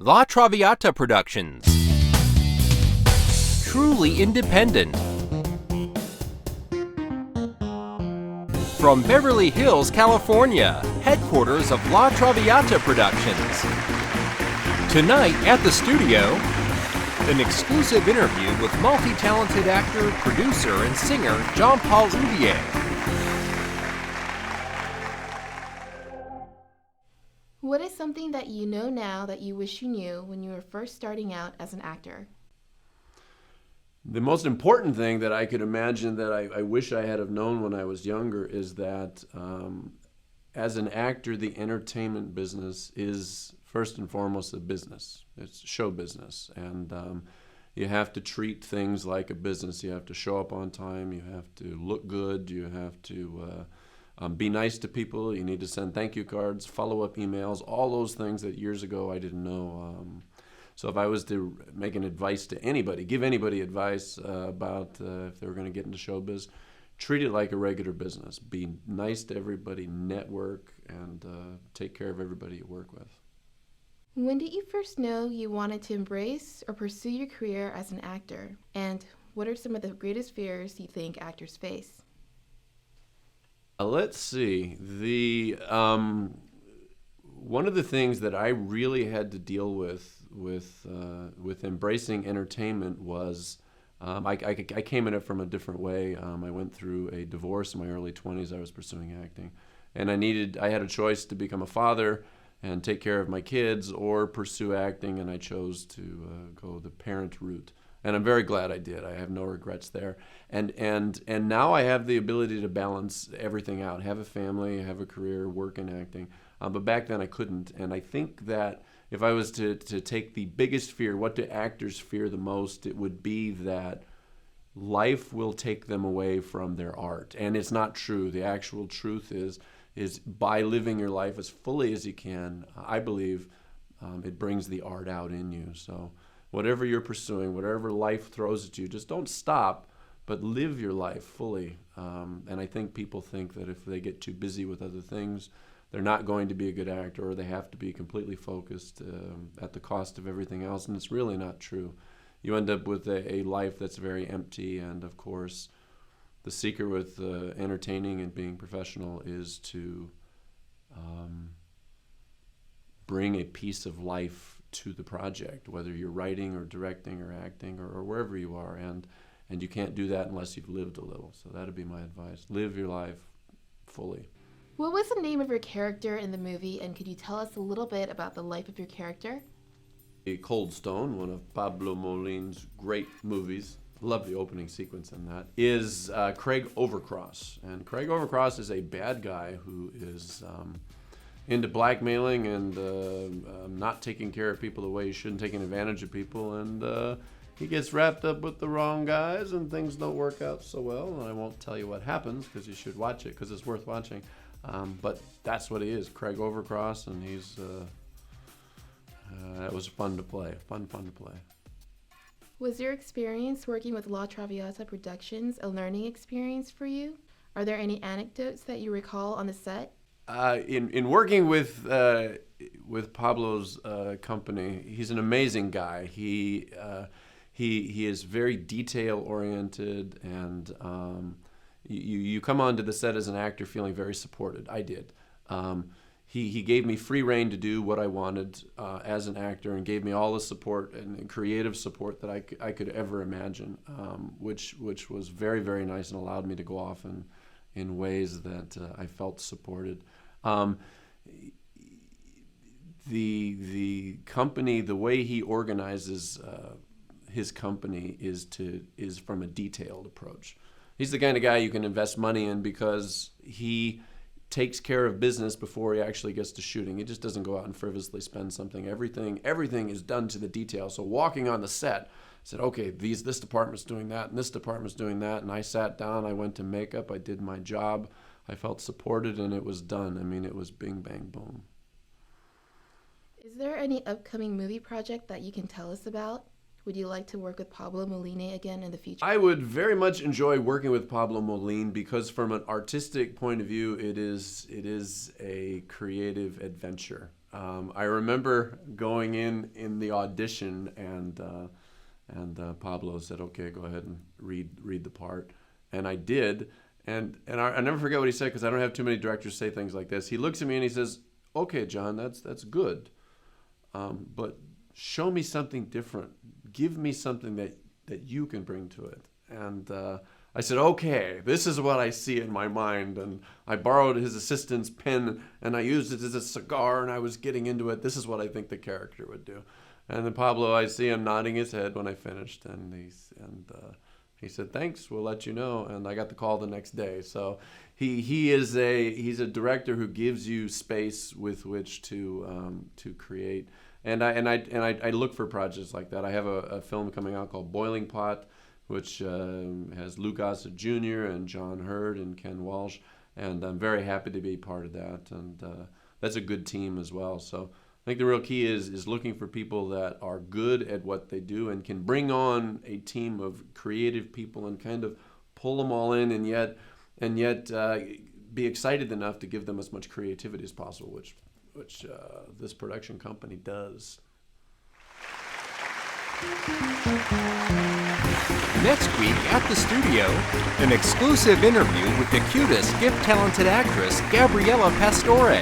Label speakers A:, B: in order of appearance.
A: La Traviata Productions. Truly independent. From Beverly Hills, California, headquarters of La Traviata Productions. Tonight at the studio, an exclusive interview with multi-talented actor, producer, and singer John Paul Ouvrier.
B: What is something that you know now that you wish you knew when you were first starting out as an actor?
C: The most important thing that I could imagine that I wish I had have known when I was younger is that as an actor, the entertainment business is first and foremost a business. It's show business. And you have to treat things like a business. You have to show up on time. You have to look good. You have to be nice to people. You need to send thank you cards, follow-up emails, all those things that years ago I didn't know. So if I was to make an advice to anybody, give anybody advice about if they were going to get into showbiz, treat it like a regular business. Be nice to everybody, network, and take care of everybody you work with.
B: When did you first know you wanted to embrace or pursue your career as an actor? And what are some of the greatest fears you think actors face?
C: Let's see. One of the things that I really had to deal with embracing entertainment was I came at it from a different way. I went through a divorce in my early 20s. I was pursuing acting, and I had a choice to become a father and take care of my kids or pursue acting, and I chose to go the parent route. And I'm very glad I did. I have no regrets there. And now I have the ability to balance everything out, have a family, have a career, work in acting. But back then I couldn't. And I think that if I was to take the biggest fear, what do actors fear the most, it would be that life will take them away from their art. And it's not true. The actual truth is by living your life as fully as you can, I believe it brings the art out in you. So whatever you're pursuing, whatever life throws at you, just don't stop, but live your life fully. And I think people think that if they get too busy with other things, they're not going to be a good actor, or they have to be completely focused at the cost of everything else. And it's really not true. You end up with a life that's very empty. And of course, the secret with entertaining and being professional is to bring a piece of life to the project, whether you're writing or directing or acting or wherever you are, and you can't do that unless you've lived a little. So that'd be my advice. Live your life fully.
B: What was the name of your character in the movie, and could you tell us a little bit about the life of your character?
C: Cold Stone, one of Pablo Moline's great movies, love the opening sequence in that, is Craig Overcross. And Craig Overcross is a bad guy who is into blackmailing and not taking care of people the way he should, and taking advantage of people, and he gets wrapped up with the wrong guys and things don't work out so well. And I won't tell you what happens because you should watch it because it's worth watching. But that's what he is, Craig Overcross, and he's that was fun to play. Fun to play.
B: Was your experience working with La Traviata Productions a learning experience for you? Are there any anecdotes that you recall on the set?
C: In working with Pablo's company, he's an amazing guy. He is very detail oriented, and you come onto the set as an actor feeling very supported. I did. He gave me free rein to do what I wanted as an actor, and gave me all the support and creative support that I could ever imagine, which was very, very nice, and allowed me to go off in ways that I felt supported. The company, the way he organizes his company is from a detailed approach. He's the kind of guy you can invest money in because he takes care of business before he actually gets to shooting. He just doesn't go out and frivolously spend something. Everything is done to the detail. So walking on the set, I said, okay, this department's doing that, and this department's doing that, and I sat down, I went to makeup, I did my job, I felt supported, and it was done. I mean, it was bing, bang, boom.
B: Is there any upcoming movie project that you can tell us about? Would you like to work with Pablo Moline again in the future?
C: I would very much enjoy working with Pablo Moline because from an artistic point of view, it is a creative adventure. I remember going in the audition, and Pablo said, "Okay, go ahead and read the part," and I did. And I never forget what he said, because I don't have too many directors say things like this. He looks at me and he says, "Okay, John, that's good, but show me something different. Give me something that you can bring to it." And I said, "Okay, this is what I see in my mind." And I borrowed his assistant's pen, and I used it as a cigar, and I was getting into it. This is what I think the character would do. And then Pablo, I see him nodding his head when I finished, and he said, "Thanks, we'll let you know." And I got the call the next day. So he's a director who gives you space with which to create. And I look for projects like that. I have a film coming out called Boiling Pot, which has Lou Gossett Jr. and John Hurd and Ken Walsh, and I'm very happy to be part of that. And that's a good team as well. So I think the real key is looking for people that are good at what they do and can bring on a team of creative people and kind of pull them all in, and yet be excited enough to give them as much creativity as possible, which this production company does.
A: Next week at the studio, an exclusive interview with the cutest, gift-talented actress, Gabriella Pastore.